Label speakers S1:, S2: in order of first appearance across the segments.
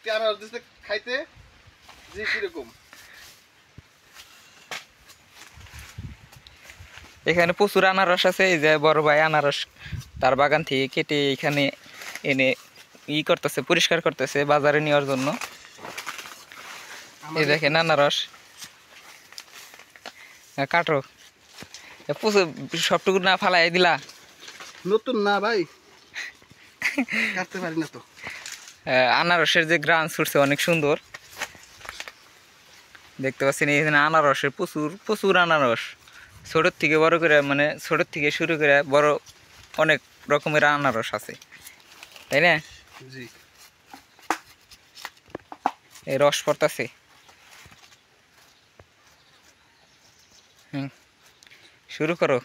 S1: মিষ্টি আনারস দিছে খাইতে যে কিরকম।
S2: এখানে প্রচুর আনারস আছে। এই যে বড় ভাই আনারস তার বাগান থেকে কেটে এখানে এনে করতেছে, পরিষ্কার করতেছে বাজারে নেওয়ার জন্য। এই দেখেন আনারস কাটো, সবটুকু না ফালাই দিলা?
S1: নতুন না ভাই, কাটতে পারি না তো।
S2: আনারসের যে গ্রান ছুটছে অনেক সুন্দর দেখতে পাচ্ছেন। এখানে আনারসের প্রচুর প্রচুর আনারস, ছোটোর থেকে বড় করে, মানে ছোটোর থেকে শুরু করে বড় অনেক রকমের আনারস আছে, তাই না?
S1: জি,
S2: এই রস পড়তেছে। শুরু করো।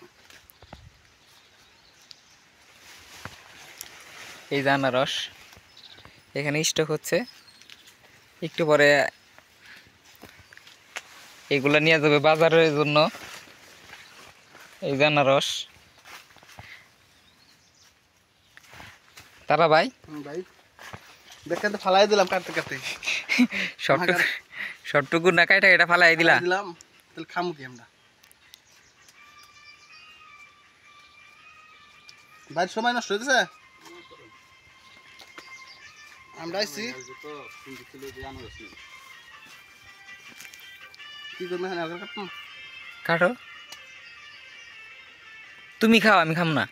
S2: এই যে আনারস এখানে স্টক হচ্ছে, একটু পরে এগুলা নিয়ে যাবে বাজারের জন্য। এই যে আনারস তারা ভাই
S1: ভাই দেখেন তো ফালাই দিলাম কাটতে কাটতে।
S2: সবটুকু না কাইটা এটা ফালাই দিলা?
S1: দিলাম, তাহলে খামু কি আমরা? ভাই সময় নষ্ট হয়েছে। আমরা আইছি কি করবো এখানে আগে কাটতাম।
S2: কাটো, তুমি খাও, আমি খাম না,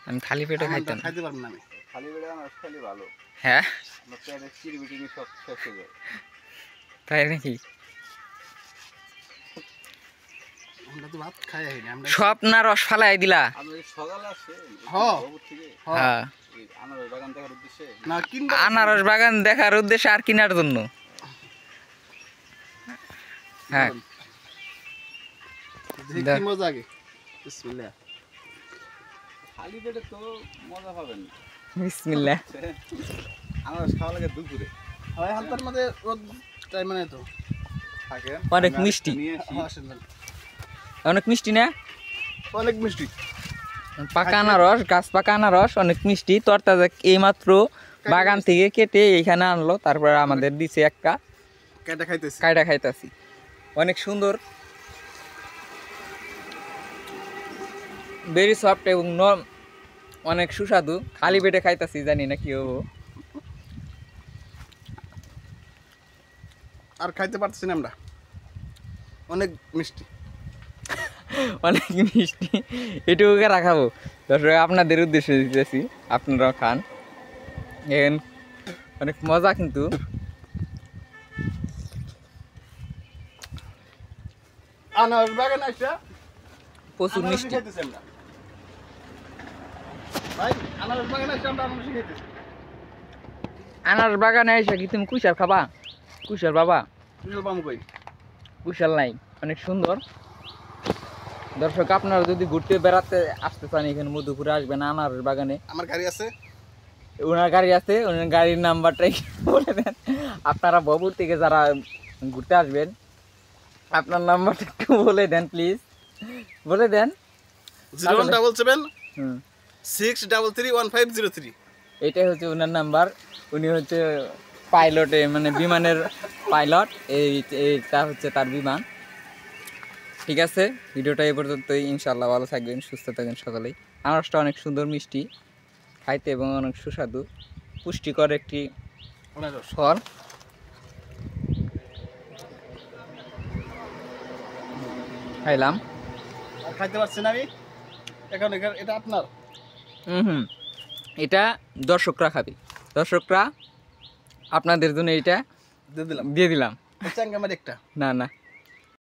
S2: আমি খালি পেটে খাইতাম।
S1: খাইতে পারবো না আমি
S3: খালি পেটে আনারস খাইলে ভালো।
S2: হ্যাঁ
S3: আমার পেটে চিরবিটিনি সব শেষ হয়ে যায়।
S2: তাই নাকি?
S1: আমরা তো ভাত খাই আইনি আমরা।
S2: সব না রস ফালাই দিলা?
S3: আমি সকালে আসছে
S1: হ্যাঁ।
S3: থেকে
S2: হ্যাঁ,
S3: এই আনারস বাগান দেখার উদ্দেশ্যে।
S1: না কিনবো
S2: আনারস বাগান দেখার উদ্দেশ্যে আর কেনার জন্য? হ্যাঁ,
S1: দেখি কি মজা আগে। বিসমিল্লাহ।
S3: খালি পেটে তো মজা পাবেন না।
S2: বিসমিল্লাহ।
S3: আনারস খাওয়া লাগে দুপুরে
S1: হয় হালকার মধ্যে রোদ টাইম মানে তো
S3: থাকেন।
S2: অনেক
S3: আমি
S2: মিষ্টি।
S3: নিয়ে আসি।
S1: আসেন ভাই।
S2: অনেক মিষ্টি না?
S1: অনেক মিষ্টি।
S2: পাকা আনারস, গাছ পাকা আনারস অনেক মিষ্টি, তরতাজা। এইমাত্র বাগান থেকে কেটে এইখানে আনলো, তারপরে আমাদের দিছে একটা,
S1: কেটে খাইতেছি।
S2: কাইটা খাইতাছি। অনেক সুন্দর, ভেরি সফট এবং অনেক সুস্বাদু। খালি পেটে খাইতাছি, জানি না কি হবো।
S1: আর খাইতে পারতেছি না আমরা, অনেক মিষ্টি।
S2: অনেক মিষ্টি, এটুকুকে রাখাবো। দর্শক আপনাদের উদ্দেশ্যে দিতেছি, আপনারাও খান। এখন অনেক মজা কিন্তু।
S1: আনারস বাগান আসছে
S2: প্রচুর মিষ্টি।
S1: খাইতেছি আমরা ভাই, আনারস বাগান আসছে আমরা আনারস খাইতেছি।
S2: আনারস বাগানে এসে কি তুমি কুশাল খাবা? কুশাল বাবা?
S1: বিশাল পামু কই?
S2: কুশাল নাই, অনেক সুন্দর। দর্শক আপনারা যদি ঘুরতে বেড়াতে আসতে চান এখানে মধুপুরে আসবেন আনারস বাগানে।
S1: আমার গাড়ি আছে,
S2: ওনার গাড়ি আছে, ওনার গাড়ির নাম্বারটা একটু বলে দেন। আপনারা বাবুর থেকে যারা ঘুরতে আসবেন আপনার নাম্বারটা একটু বলে দেন প্লিজ, বলে দেন।
S1: 0177 6331503।
S2: এটাই হচ্ছে ওনার নাম্বার। উনি হচ্ছে পাইলটে, মানে বিমানের পাইলট। এইটা হচ্ছে তার বিমান। ঠিক আছে, ভিডিওটা এই পর্যন্তই। ইনশাল্লাহ ভালো থাকবেন, সুস্থ থাকবেন সকলেই। আনারসটা অনেক সুন্দর মিষ্টি খাইতে এবং অনেক সুস্বাদু, পুষ্টিকর একটি ফল। খাইলাম,
S1: আর খাইতে পারছি না আমি এখন। এটা আপনার।
S2: এটা দর্শকরা খাবে, দর্শকরা আপনাদের জন্য এটা
S1: দিয়ে দিলাম।
S2: দিয়ে দিলাম।
S1: চাঙ্গা আমার একটা।
S2: না না,